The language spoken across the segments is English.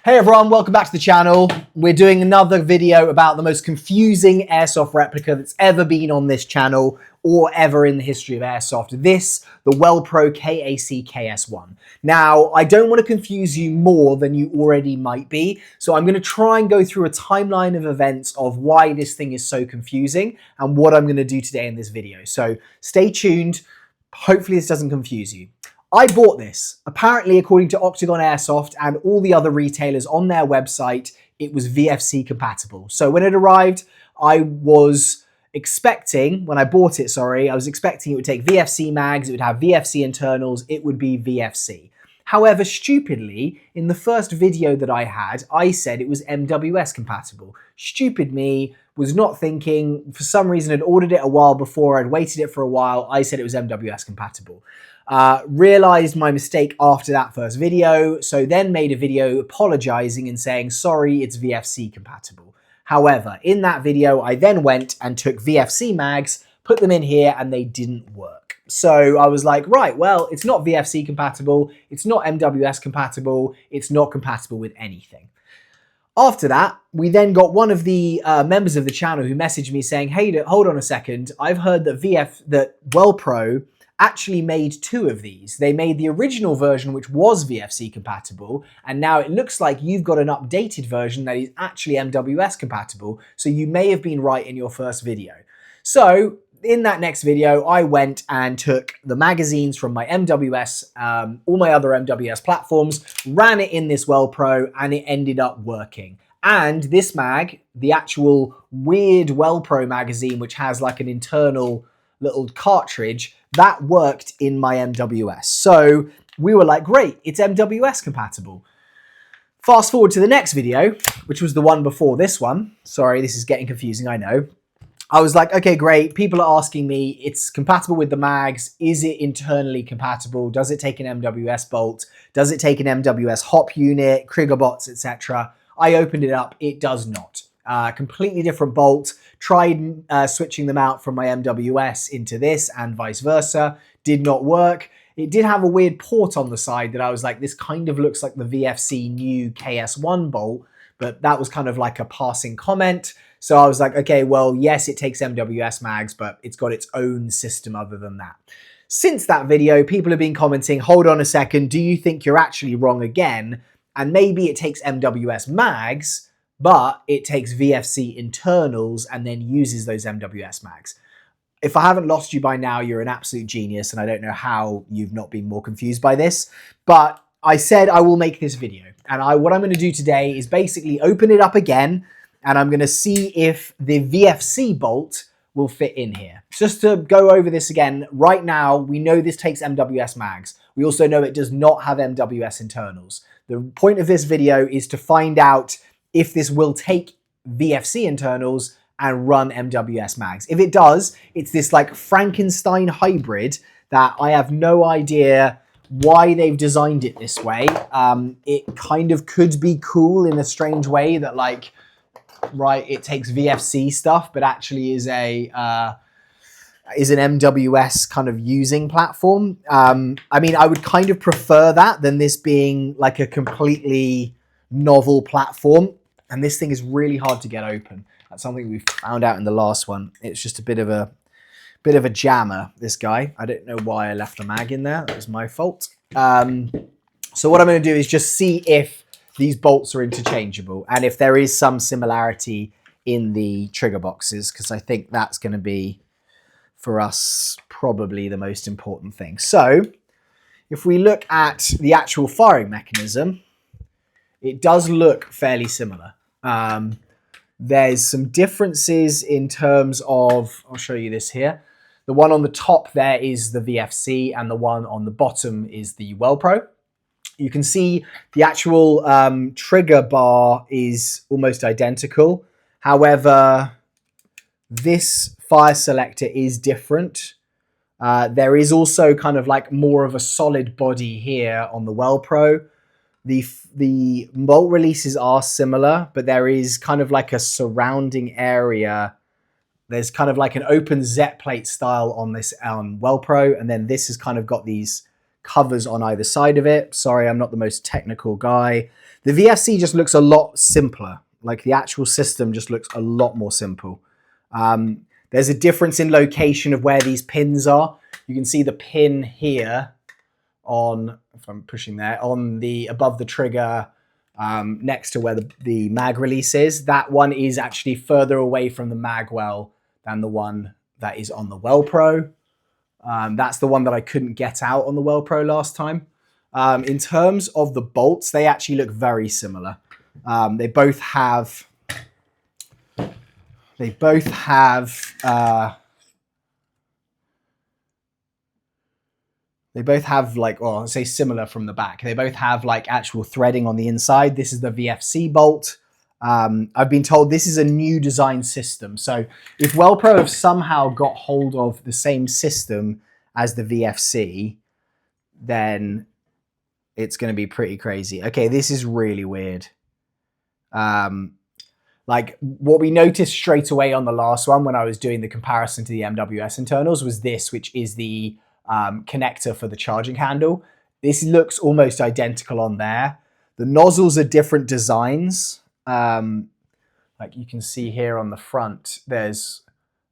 Hey everyone, welcome back to the channel. We're doing another video about the most confusing airsoft replica that's ever been on this channel or ever in the history of airsoft. This, the WellPro KAC KS-1. Now, I don't want to confuse you more than you already might be, so I'm going to try and go through a timeline of events of why this thing is so confusing and what I'm going to do today in this video. So stay tuned. Hopefully this doesn't confuse you. I bought this. Apparently, according to Octagon Airsoft and all the other retailers on their website, it was VFC compatible. So when it arrived, I was expecting, when I bought it, I was expecting it would take VFC mags, it would have VFC internals, it would be VFC. However, stupidly, in the first video that I had, I said it was MWS compatible. Stupid me, was not thinking, for some reason I'd ordered it a while before, I'd waited it for a while, I said it was MWS compatible. Realized my mistake after that first video, so then made a video apologizing and saying, sorry, it's VFC compatible. However, in that video, I then went and took VFC mags, put them in here, and they didn't work. So I was like, right, well, it's not VFC compatible, it's not MWS compatible, it's not compatible with anything. After that, we then got one of the members of the channel who messaged me saying, hey, hold on a second, I've heard that WellPro actually made two of these. They made the original version, which was VFC compatible, and now it looks like you've got an updated version that is actually MWS compatible, so you may have been right in your first video. So in that next video, I went and took the magazines from my MWS, all my other MWS platforms, ran it in this WellPro, and it ended up working. And this mag, the actual weird WellPro magazine, which has like an internal little cartridge, that worked in my MWS. So we were like, great, it's MWS compatible. Fast forward to the next video, which was the one before this one. Sorry, this is getting confusing, I know. I was like, okay, great. People are asking me, it's compatible with the mags. Is it internally compatible? Does it take an MWS bolt? Does it take an MWS hop unit, Krieger bots, etc.? I opened it up. It does not. Completely different bolt. Tried switching them out from my MWS into this and vice versa. Did not work. It did have a weird port on the side that I was like, this kind of looks like the VFC new KS-1 bolt, but that was kind of like a passing comment. So I was like, okay, well, yes, it takes MWS mags, but it's got its own system other than that. Since that video, people have been commenting, hold on a second, do you think you're actually wrong again? And maybe it takes MWS mags, but it takes VFC internals and then uses those MWS mags. If I haven't lost you by now, you're an absolute genius, and I don't know how you've not been more confused by this, but I said I will make this video. And what I'm going to do today is basically open it up again, and I'm going to see if the VFC bolt will fit in here. Just to go over this again, right now, we know this takes MWS mags. We also know it does not have MWS internals. The point of this video is to find out if this will take VFC internals and run MWS mags. If it does, it's this like Frankenstein hybrid that I have no idea why they've designed it this way. It kind of could be cool in a strange way that like, right, it takes VFC stuff, but actually is an MWS kind of using platform. I mean, I would kind of prefer that than this being like a completely novel platform. And this thing is really hard to get open. That's something we found out in the last one. It's just a bit of a jammer, this guy. I don't know why I left the mag in there. That was my fault. So what I'm going to do is just see if these bolts are interchangeable and if there is some similarity in the trigger boxes, because I think that's going to be, for us, probably the most important thing. So if we look at the actual firing mechanism, it does look fairly similar. There's some differences in terms of, I'll show you this here. The one on the top there is the VFC and the one on the bottom is the WellPro. You can see the actual trigger bar is almost identical. However, this fire selector is different. There is also kind of like more of a solid body here on the WellPro. The bolt releases are similar, but there is kind of like a surrounding area. There's kind of like an open Z plate style on this WellPro, and then this has kind of got these covers on either side of it. Sorry, I'm not the most technical guy. The VFC just looks a lot simpler. Like the actual system just looks a lot more simple. There's a difference in location of where these pins are. You can see the pin here on, if I'm pushing there, on the above the trigger, next to where the mag release is. That one is actually further away from the mag well than the one that is on the Well Pro. That's the one that I couldn't get out on the Well Pro last time. In terms of the bolts, they actually look very similar. They both have like, well, I'll say similar from the back. They both have like actual threading on the inside. This is the VFC bolt. I've been told this is a new design system. So if WellPro have somehow got hold of the same system as the VFC, then it's going to be pretty crazy. Okay, this is really weird. Like what we noticed straight away on the last one when I was doing the comparison to the MWS internals was this, which is the connector for the charging handle. This looks almost identical on there. The nozzles are different designs. Like you can see here on the front, there's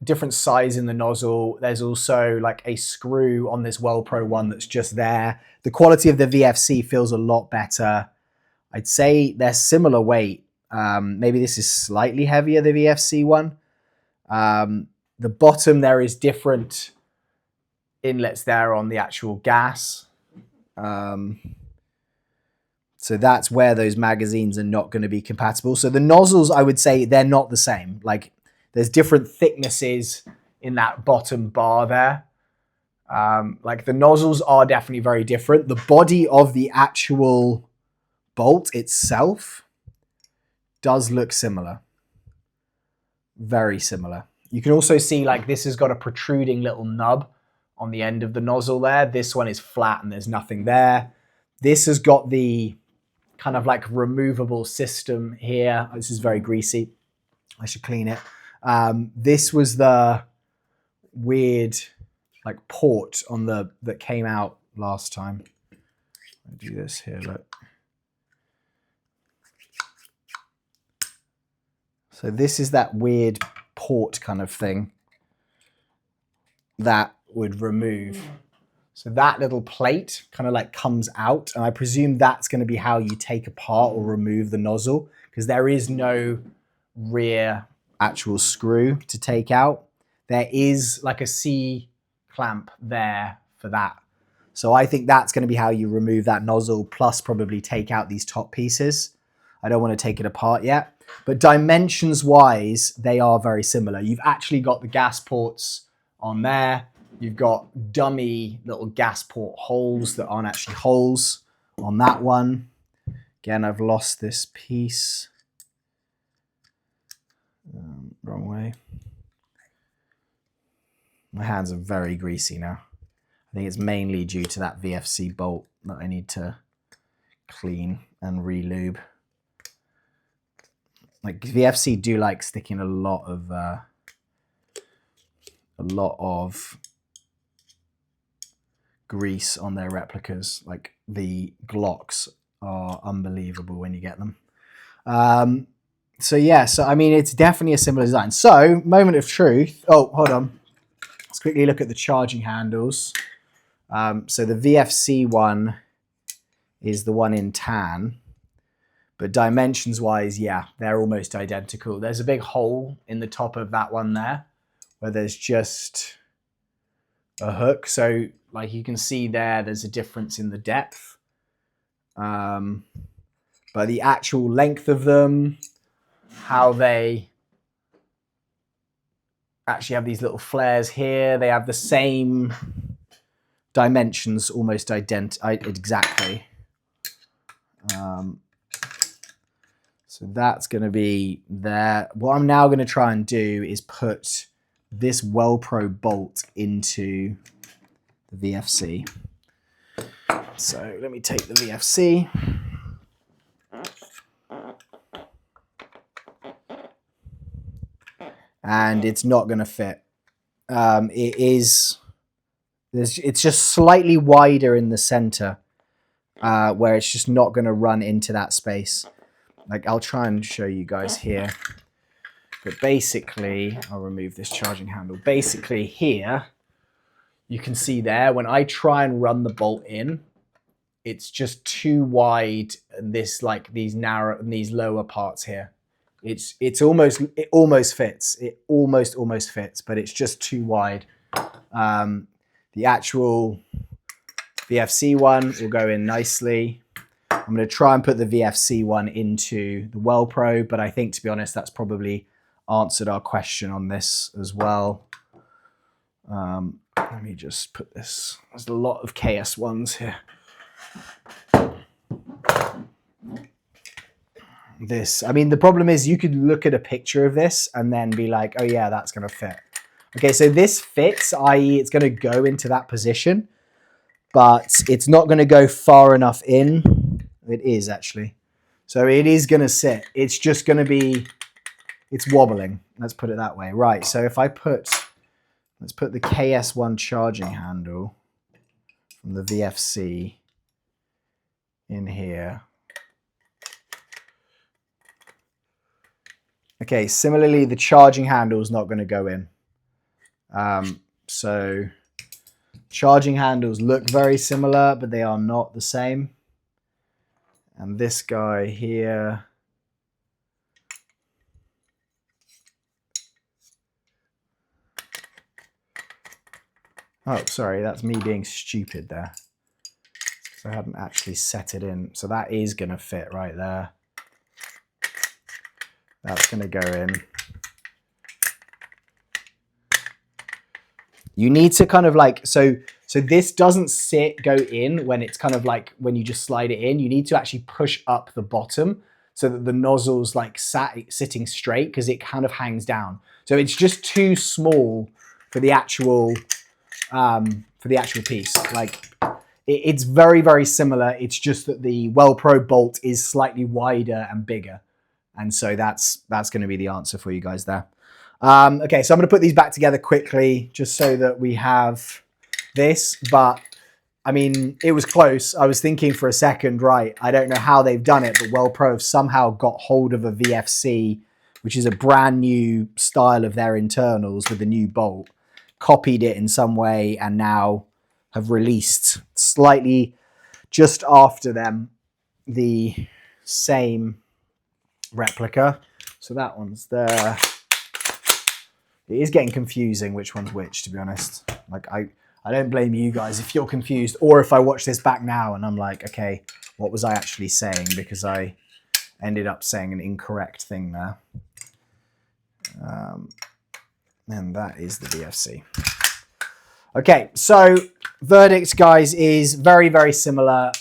different size in the nozzle. There's also like a screw on this WellPro one that's just there. The quality of the VFC feels a lot better. I'd say they're similar weight. Maybe this is slightly heavier, the VFC one. The bottom there is different inlets there on the actual gas. So that's where those magazines are not going to be compatible. So the nozzles, I would say they're not the same. Like there's different thicknesses in that bottom bar there. Like the nozzles are definitely very different. The body of the actual bolt itself does look similar. Very similar. You can also see like this has got a protruding little nub on the end of the nozzle there. This one is flat and there's nothing there. This has got the kind of like removable system here. This is very greasy. I should clean it. This was the weird like port on the that came out last time. I'll do this here, look. So this is that weird port kind of thing that would remove. So that little plate kind of like comes out, and I presume that's going to be how you take apart or remove the nozzle, because there is no rear actual screw to take out. There is like a C clamp there for that. So I think that's going to be how you remove that nozzle, plus probably take out these top pieces. I don't want to take it apart yet. But dimensions wise, they are very similar. You've actually got the gas ports on there. You've got dummy little gas port holes that aren't actually holes on that one. Again, I've lost this piece. Wrong way. My hands are very greasy now. I think it's mainly due to that VFC bolt that I need to clean and re-lube. Like VFC do like sticking a lot of grease on their replicas. Like the Glocks are unbelievable when you get them. So yeah, so I mean, it's definitely a similar design. So moment of truth. Oh, hold on. Let's quickly look at the charging handles. So the VFC one is the one in tan. But dimensions wise, yeah, they're almost identical. There's a big hole in the top of that one there where there's just a hook. So like you can see there's a difference in the depth. But the actual length of them, how they actually have these little flares here. They have the same dimensions, almost exactly. So that's going to be there. What I'm now going to try and do is put this WellPro bolt into the VFC. So let me take the VFC. And it's not going to fit. There's It's just slightly wider in the center, where it's just not going to run into that space. Like, I'll try and show you guys here. But basically, I'll remove this charging handle. Basically here, you can see there, when I try and run the bolt in, it's just too wide. This, like, these narrow, these lower parts here. It almost fits. It almost fits, but it's just too wide. The actual VFC one will go in nicely. I'm going to try and put the VFC one into the WellPro, but I think, to be honest, that's probably answered our question on this as well. Let me just put this. There's a lot of KS-1s here. This, I mean, the problem is you could look at a picture of this and then be like, oh yeah, that's going to fit. Okay, so this fits, i.e. it's going to go into that position, but it's not going to go far enough in. It is actually. So it is going to sit. It's just going to be, it's wobbling. Let's put it that way. Right, so if I put, let's put the KS-1 charging handle from the VFC in here. Okay, similarly, the charging handle is not going to go in. So charging handles look very similar, but they are not the same. And this guy here, oh, sorry, that's me being stupid there. So I hadn't actually set it in. So that is going to fit right there. That's going to go in. You need to kind of like, so this doesn't go in when it's kind of like when you just slide it in. You need to actually push up the bottom so that the nozzle's like sitting straight, because it kind of hangs down. So it's just too small for the actual piece. Like, it's very, very similar. It's just that the WellPro bolt is slightly wider and bigger. And so that's going to be the answer for you guys there. Okay, so I'm going to put these back together quickly just so that we have this. But, I mean, it was close. I was thinking for a second, right, I don't know how they've done it, but WellPro have somehow got hold of a VFC, which is a brand new style of their internals with a new bolt, copied it in some way, and now have released slightly just after them the same replica. So that one's there. It is getting confusing which one's which, to be honest. Like, I don't blame you guys if you're confused, or if I watch this back now and I'm like, okay, what was I actually saying? Because I ended up saying an incorrect thing there. And that is the VFC. Okay, so verdict, guys, is very, very similar.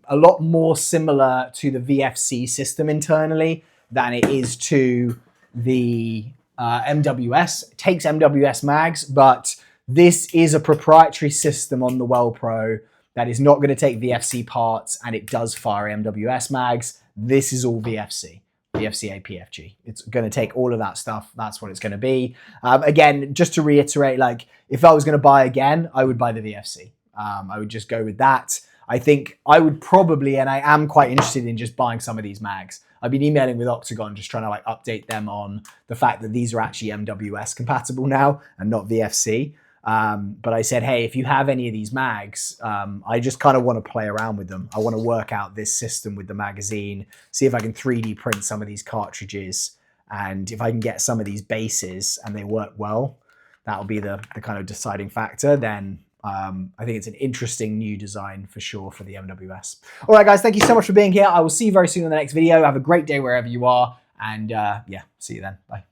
A lot more similar to the VFC system internally than it is to the MWS. It takes MWS mags, but this is a proprietary system on the WellPro that is not going to take VFC parts, and it does fire MWS mags. This is all VFC. VFC APFG. It's going to take all of that stuff. That's what it's going to be. Again, just to reiterate, like, if I was going to buy again, I would buy the VFC. I would just go with that. I think I would probably, and I am quite interested in just buying some of these mags. I've been emailing with Octagon, just trying to like update them on the fact that these are actually MWS compatible now and not VFC. But I said, hey, if you have any of these mags, I just kind of want to play around with them. I want to work out this system with the magazine, see if I can 3D print some of these cartridges. And if I can get some of these bases and they work well, that'll be the kind of deciding factor. Then I think it's an interesting new design for sure for the MWS. All right, guys, thank you so much for being here. I will see you very soon in the next video. Have a great day wherever you are. And yeah, see you then. Bye.